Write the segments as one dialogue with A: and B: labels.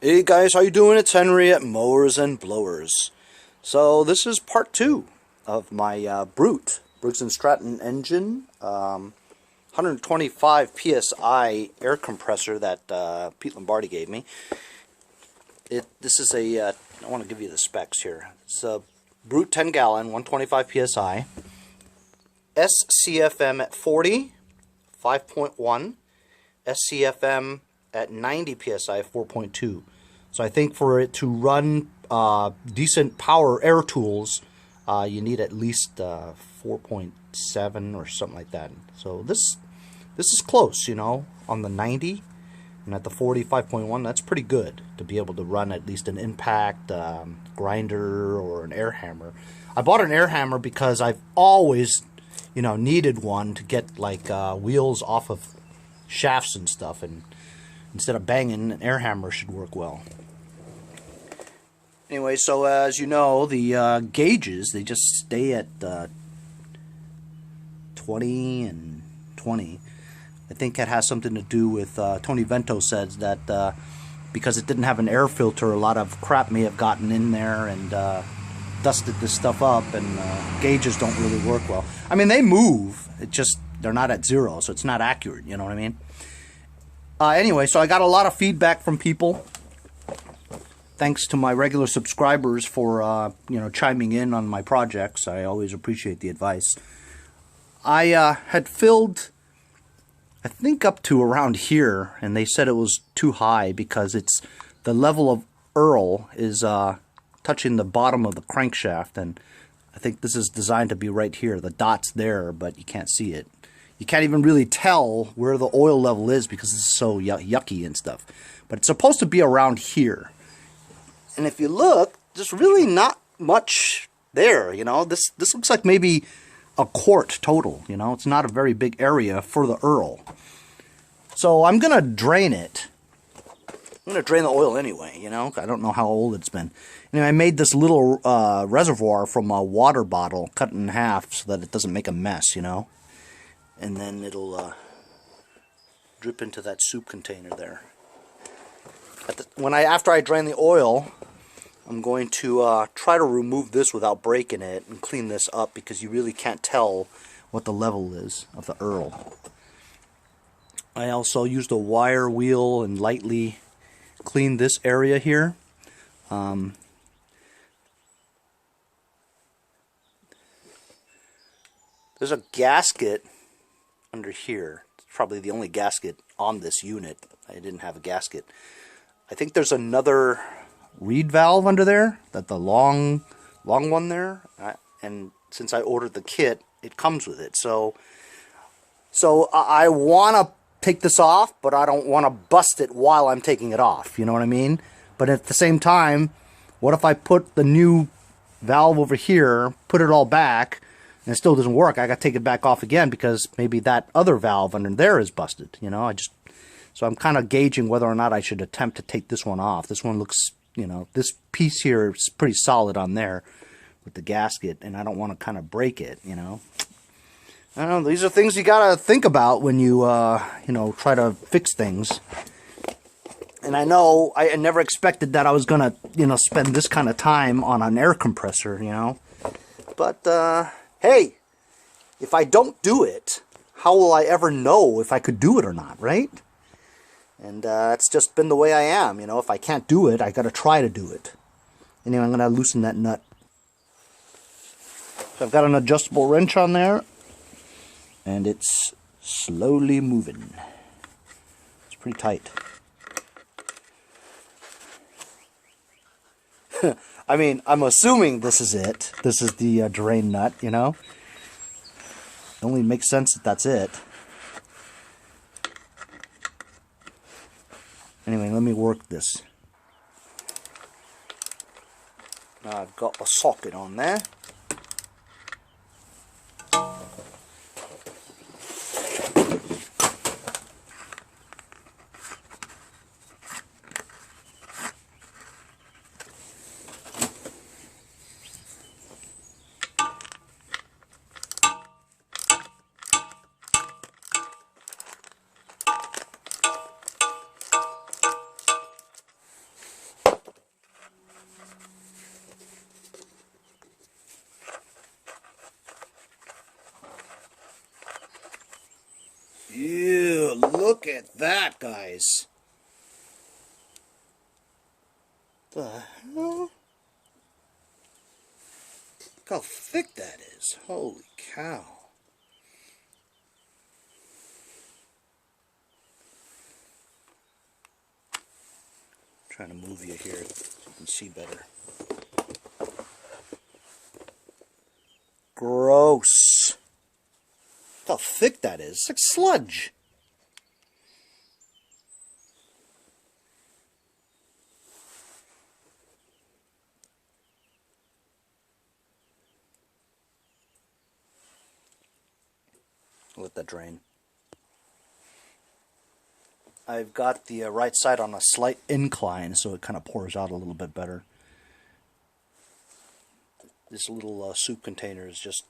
A: Hey guys, how you doing? It's Henry at Mowers and Blowers. So this is part 2 of my Briggs Stratton engine, 125 psi air compressor that Pete Lombardi gave me. This is I want to give you the specs here. It's a Brute 10 gallon, 125 psi, SCFM at 40, 5.1, SCFM at 90 psi, 4.2. So I think for it to run decent power air tools, you need at least 4.7 or something like that. So this is close, you know, on the 90, and at the 45.1, that's pretty good to be able to run at least an impact grinder or an air hammer. I bought an air hammer because I've always, you know, needed one to get like wheels off of shafts and stuff, and instead of banging, an air hammer should work well. Anyway, so as you know, the gauges, they just stay at 20 and 20. I think that has something to do with, Tony Vento says that because it didn't have an air filter, a lot of crap may have gotten in there and dusted this stuff up, and gauges don't really work well. I mean, they move, it just, they're not at 0, so it's not accurate, you know what I mean? Anyway, so I got a lot of feedback from people. Thanks to my regular subscribers for, you know, chiming in on my projects. I always appreciate the advice. I had filled, I think, up to around here, and they said it was too high because it's the level of Earl is touching the bottom of the crankshaft, and I think this is designed to be right here. The dot's there, but you can't see it. You can't even really tell where the oil level is because it's so yucky and stuff. But it's supposed to be around here. And if you look, there's really not much there, you know. This looks like maybe a quart total, you know. It's not a very big area for the Earl. So I'm going to drain it. I'm going to drain the oil anyway, you know. I don't know how old it's been. Anyway, I made this little reservoir from a water bottle, cut it in half so that it doesn't make a mess, you know. And then it'll drip into that soup container there. After I drain the oil, I'm going to try to remove this without breaking it and clean this up, because you really can't tell what the level is of the Earl. I also used a wire wheel and lightly cleaned this area here. There's a gasket under here. It's probably the only gasket on this unit. I didn't have a gasket. I think there's another reed valve under there, the long one there, and since I ordered the kit, it comes with it. So I want to take this off, but I don't want to bust it while I'm taking it off, you know what I mean? But at the same time, what if I put the new valve over here, put it all back, and it still doesn't work? I got to take it back off again because maybe that other valve under there is busted, you know? So I'm kind of gauging whether or not I should attempt to take this one off. This one looks, you know, this piece here is pretty solid on there with the gasket, and I don't want to kind of break it, you know. I don't know, these are things you got to think about when you, you know, try to fix things. And I know I never expected that I was going to, you know, spend this kind of time on an air compressor, you know. But, hey, if I don't do it, how will I ever know if I could do it or not, right? And it's just been the way I am, you know. If I can't do it, I got to try to do it. Anyway, I'm going to loosen that nut. So I've got an adjustable wrench on there, and it's slowly moving. It's pretty tight. I mean, I'm assuming this is it. This is the drain nut, you know. It only makes sense that that's it. Anyway, let me work this. Now I've got a socket on there. Look at that, guys. The hell? Look how thick that is. Holy cow. I'm trying to move you here so you can see better. Gross. Look how thick that is. It's like sludge. Let that drain. I've got the right side on a slight incline, so it kind of pours out a little bit better. This little soup container is just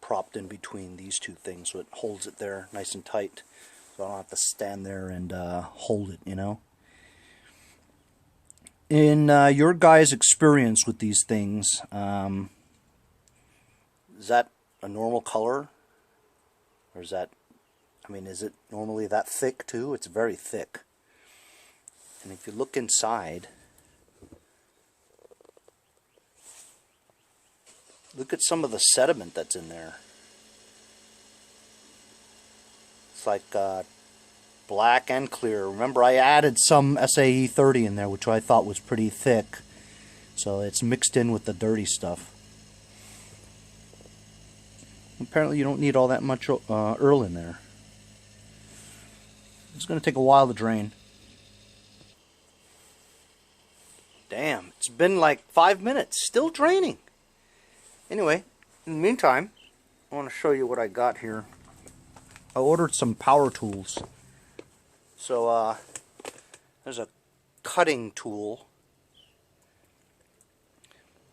A: propped in between these two things, so it holds it there nice and tight, so I don't have to stand there and hold it, you know. In your guys' experience with these things, is that a normal color? Or is that, I mean, is it normally that thick too? It's very thick. And if you look inside, look at some of the sediment that's in there. It's like black and clear. Remember, I added some SAE-30 in there, which I thought was pretty thick. So it's mixed in with the dirty stuff. Apparently you don't need all that much Earl in there. It's going to take a while to drain. Damn, it's been like 5 minutes, still draining. Anyway, in the meantime, I want to show you what I got here. I ordered some power tools. So, there's a cutting tool.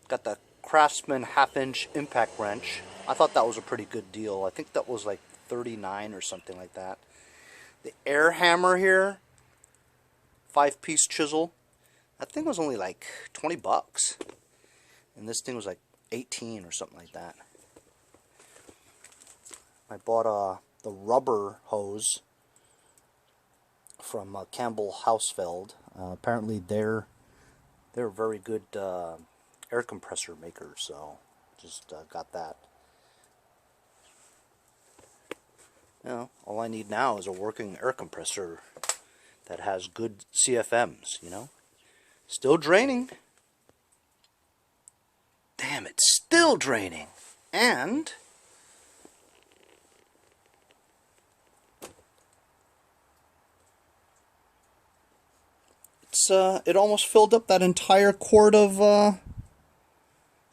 A: Got the Craftsman 1/2-inch impact wrench. I thought that was a pretty good deal. I think that was like $39 or something like that. The air hammer here, 5-piece chisel. That thing was only like 20 bucks. And this thing was like 18 or something like that. I bought the rubber hose from Campbell and Hausfeld. Apparently they're very good air compressor makers, so just got that. You know, all I need now is a working air compressor that has good CFMs, you know. Still draining. Damn, it's still draining. And it's it almost filled up that entire quart of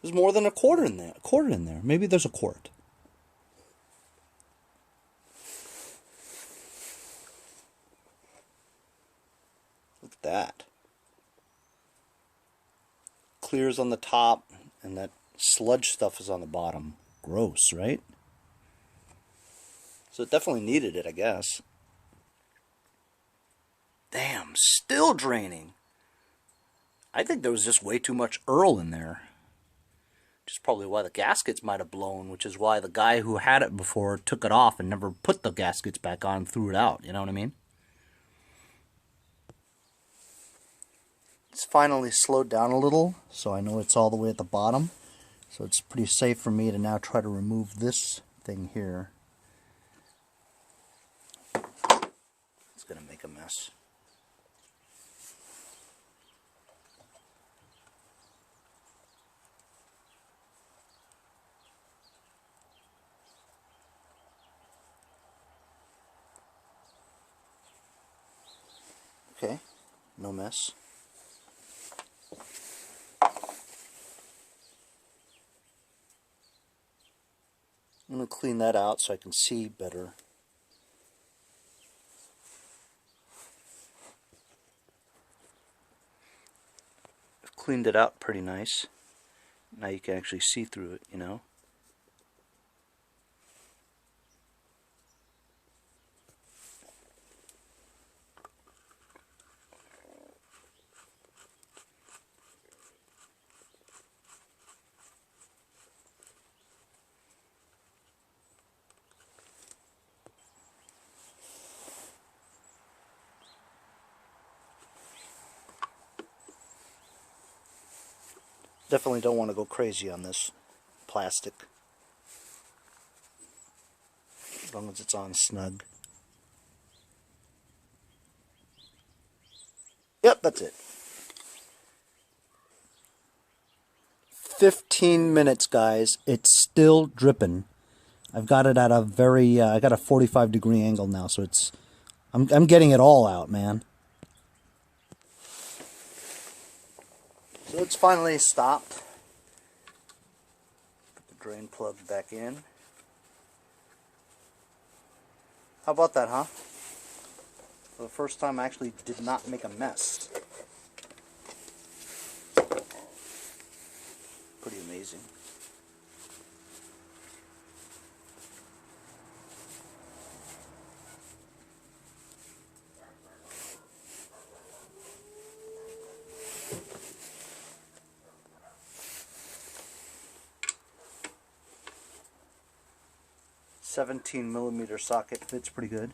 A: there's more than a quarter in there. Maybe there's a quart. Look at that. Clears on the top, and that sludge stuff is on the bottom. Gross, right? So it definitely needed it, I guess. Damn, still draining. I think there was just way too much Earl in there. Which is probably why the gaskets might have blown, which is why the guy who had it before took it off and never put the gaskets back on and threw it out. You know what I mean? It's finally slowed down a little, so I know it's all the way at the bottom. So it's pretty safe for me to now try to remove this thing here. It's going to make a mess. Okay, no mess. I'm going to clean that out so I can see better. I've cleaned it out pretty nice. Now you can actually see through it, you know. Definitely don't want to go crazy on this plastic. As long as it's on snug. Yep, that's it. 15 minutes, guys. It's still dripping. I've got it at a very, I got a 45-degree angle now, so it's, I'm getting it all out, man. So it's finally stopped. Put the drain plug back in. How about that, huh? For the first time, I actually did not make a mess. Pretty amazing. $17mm socket fits pretty good.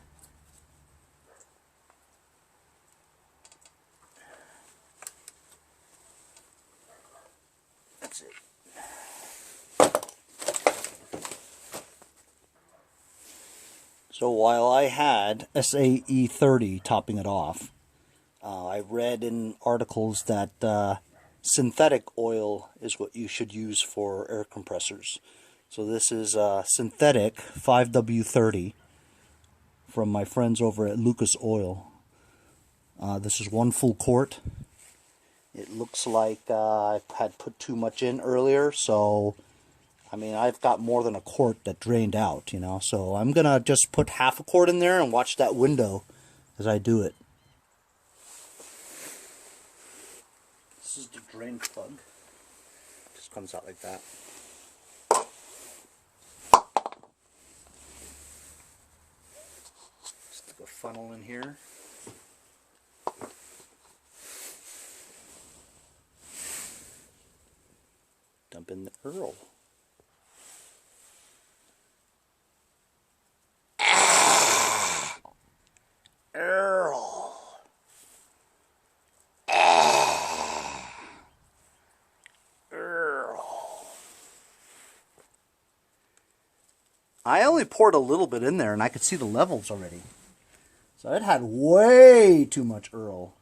A: That's it. So while I had SAE30 topping it off, I read in articles that synthetic oil is what you should use for air compressors. So this is synthetic 5W30 from my friends over at Lucas Oil. This is 1 full quart. It looks like I had put too much in earlier, so I mean I've got more than a quart that drained out, you know. So I'm gonna just put half a quart in there and watch that window as I do it. This is the drain plug. Just comes out like that. Stick a funnel in here. Dump in the Earl. Earl. Earl. I only poured a little bit in there and I could see the levels already. So it had way too much Earl.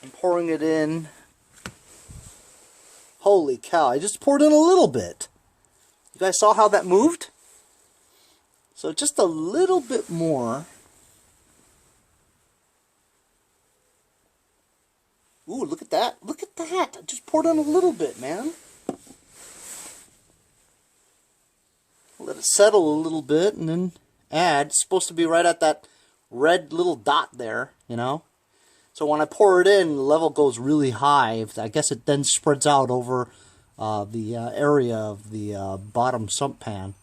A: I'm pouring it in. Holy cow, I just poured in a little bit. You guys saw how that moved? So just a little bit more. Ooh, look at that. Look at that. I just poured in a little bit, man. Let it settle a little bit and then add. It's supposed to be right at that red little dot there, you know. So when I pour it in, the level goes really high. I guess it then spreads out over the area of the bottom sump pan.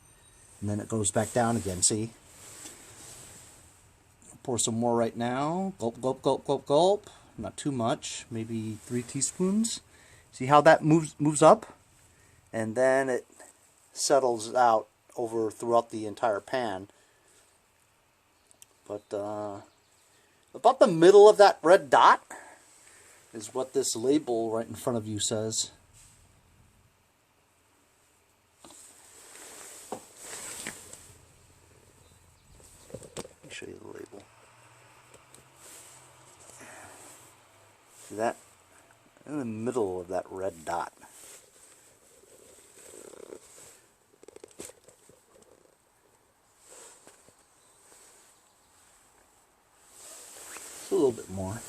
A: And then it goes back down again, see? Pour some more right now. Gulp, gulp, gulp, gulp, gulp. Not too much. Maybe 3 teaspoons. See how that moves up? And then it settles out over throughout the entire pan. But about the middle of that red dot is what this label right in front of you says. Let me show you the label. See that? In the middle of that red dot. A little bit more.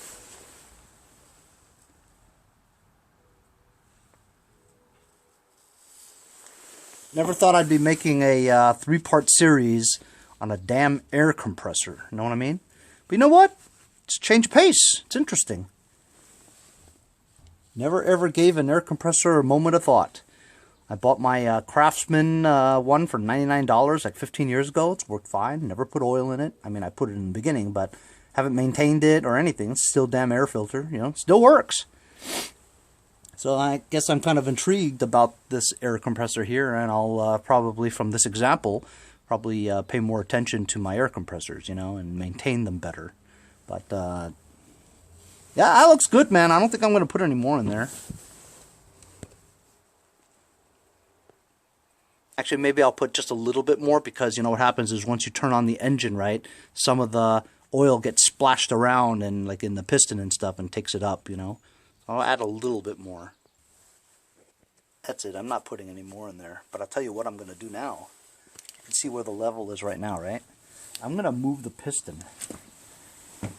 A: Never thought I'd be making a 3-part series on a damn air compressor. You know what I mean? But you know what? It's a change of pace. It's interesting. Never ever gave an air compressor a moment of thought. I bought my Craftsman one for $99 like 15 years ago. It's worked fine. Never put oil in it. I mean, I put it in the beginning, but haven't maintained it or anything. It's still damn air filter, you know, it still works. So I guess I'm kind of intrigued about this air compressor here, and I'll probably, from this example, probably pay more attention to my air compressors, you know, and maintain them better. But Yeah, that looks good, man. I don't think I'm going to put any more in there. Actually, maybe I'll put just a little bit more because, you know, what happens is once you turn on the engine, right, some of the oil gets splashed around and like in the piston and stuff and takes it up, you know. I'll add a little bit more. That's it. I'm not putting any more in there. But I'll tell you what I'm going to do now. You can see where the level is right now, right? I'm going to move the piston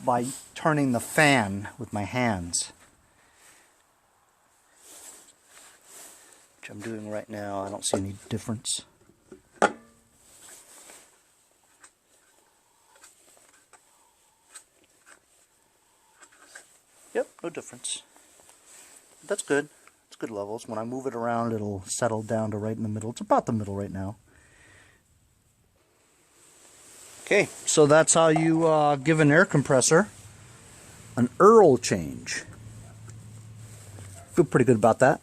A: by turning the fan with my hands. Which I'm doing right now. I don't see any difference. Yep, no difference. That's good. It's good levels. When I move it around, it'll settle down to right in the middle. It's about the middle right now. Okay, so that's how you give an air compressor an oil change. Feel pretty good about that.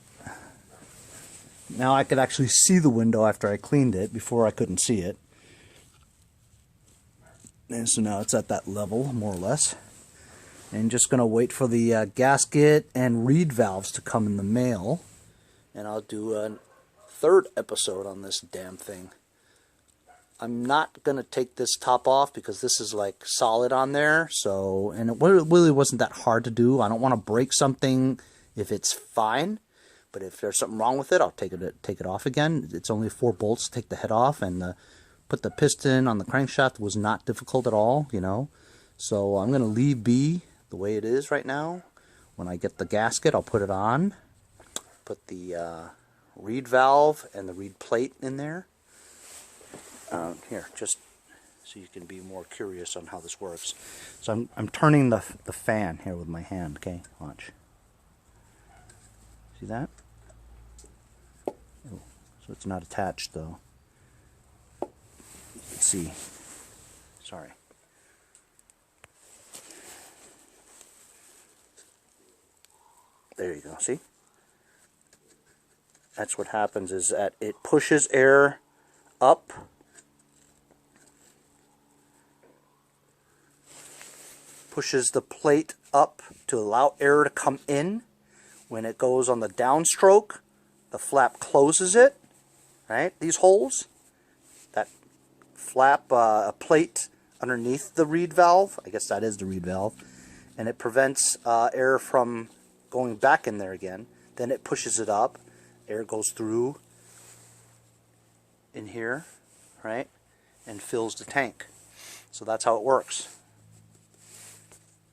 A: Now I could actually see the window after I cleaned it. Before I couldn't see it. And so now it's at that level, more or less. And just going to wait for the gasket and reed valves to come in the mail. And I'll do a third episode on this damn thing. I'm not going to take this top off because this is like solid on there. So, and it really wasn't that hard to do. I don't want to break something if it's fine. But if there's something wrong with it, I'll take it off again. It's only 4 bolts to take the head off, and put the piston on the crankshaft was not difficult at all, you know. So I'm going to leave B the way it is right now. When I get the gasket, I'll put it on. Put the reed valve and the reed plate in there. Here, just so you can be more curious on how this works. So I'm turning the fan here with my hand. Okay, watch. See that? Oh, so it's not attached though. Let's see. Sorry. There you go. See? That's what happens is that it pushes air up. Pushes the plate up to allow air to come in. When it goes on the downstroke, the flap closes it, right? These holes, that flap, a plate underneath the reed valve, I guess that is the reed valve, and it prevents air from going back in there again. Then it pushes it up, air goes through in here, right, and fills the tank. So that's how it works.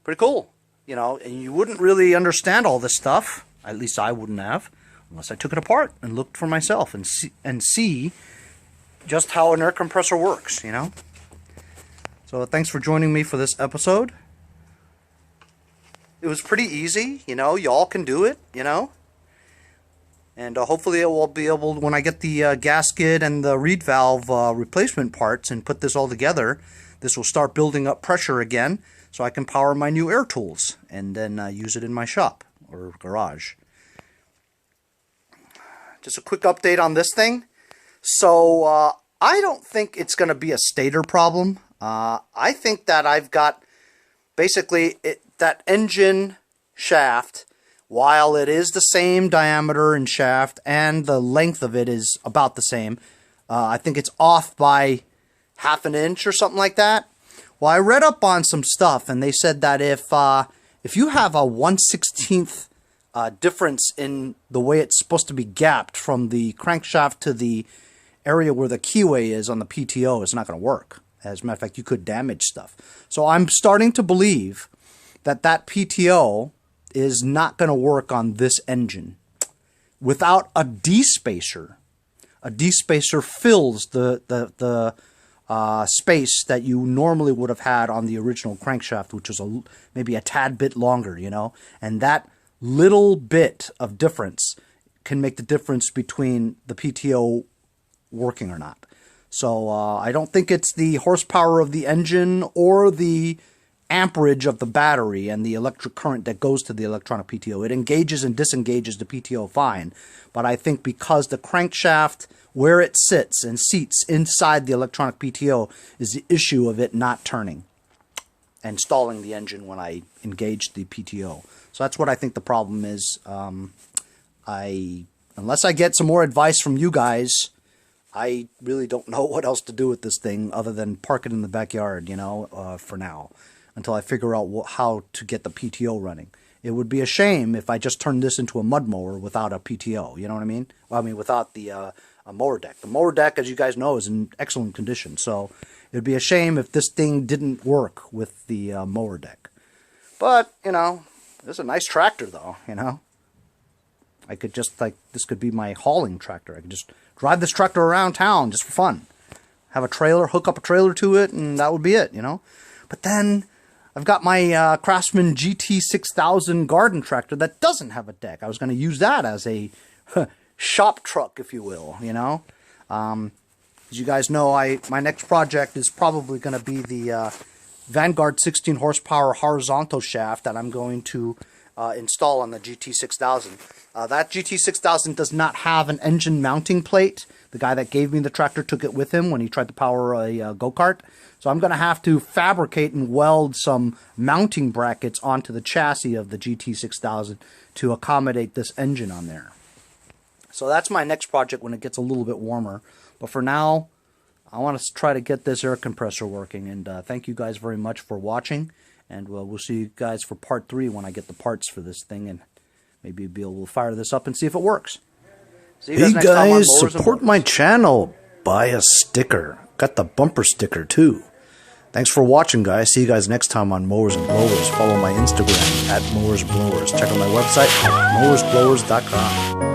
A: Pretty cool, you know, and you wouldn't really understand all this stuff. At least I wouldn't have, unless I took it apart and looked for myself and see just how an air compressor works, you know. So thanks for joining me for this episode. It was pretty easy, you know. Y'all can do it, you know. And hopefully it will be able, when I get the gasket and the reed valve replacement parts and put this all together, this will start building up pressure again so I can power my new air tools and then use it in my shop or garage. Just a quick update on this thing. So I don't think it's going to be a stator problem. I think that I've got basically that engine shaft, while it is the same diameter and shaft and the length of it is about the same, I think it's off by ½ an inch or something like that. Well, I read up on some stuff and they said that if you have a 1/16th difference in the way it's supposed to be gapped from the crankshaft to the area where the keyway is on the PTO, it's not going to work. As a matter of fact, you could damage stuff. So I'm starting to believe that PTO is not going to work on this engine. Without a despacer fills the space that you normally would have had on the original crankshaft, which was maybe a tad bit longer, you know, and that little bit of difference can make the difference between the PTO working or not. So I don't think it's the horsepower of the engine or the amperage of the battery and the electric current that goes to the electronic PTO. It engages and disengages the PTO fine, but I think because the crankshaft, where it sits and seats inside the electronic PTO, is the issue of it not turning. installing the engine when I engaged the PTO. So that's what I think the problem is. Unless I get some more advice from you guys, I really don't know what else to do with this thing other than park it in the backyard, you know, for now, until I figure out how to get the PTO running. It would be a shame if I just turned this into a mud mower without a PTO, you know what I mean? Well, I mean, without the a mower deck. The mower deck, as you guys know, is in excellent condition, so it would be a shame if this thing didn't work with the mower deck. But, you know, this is a nice tractor, though, you know? I could just, like, this could be my hauling tractor. I could just drive this tractor around town just for fun. Have a trailer, hook up a trailer to it, and that would be it, you know? But then I've got my Craftsman GT6000 garden tractor that doesn't have a deck. I was going to use that as a shop truck, if you will, you know? As you guys know, my next project is probably going to be the Vanguard 16 horsepower horizontal shaft that I'm going to install on the GT6000. That GT6000 does not have an engine mounting plate. The guy that gave me the tractor took it with him when he tried to power a go-kart. So I'm going to have to fabricate and weld some mounting brackets onto the chassis of the GT6000 to accommodate this engine on there. So that's my next project when it gets a little bit warmer. But for now, I want to try to get this air compressor working. And thank you guys very much for watching. And we'll see you guys for part 3 when I get the parts for this thing. And maybe we'll fire this up and see if it works. See you guys next time on Mowers and Blowers. Support my channel. Buy a sticker. Got the bumper sticker too. Thanks for watching, guys. See you guys next time on Mowers and Blowers. Follow my Instagram at Mowers Blowers. Check out my website at mowersblowers.com.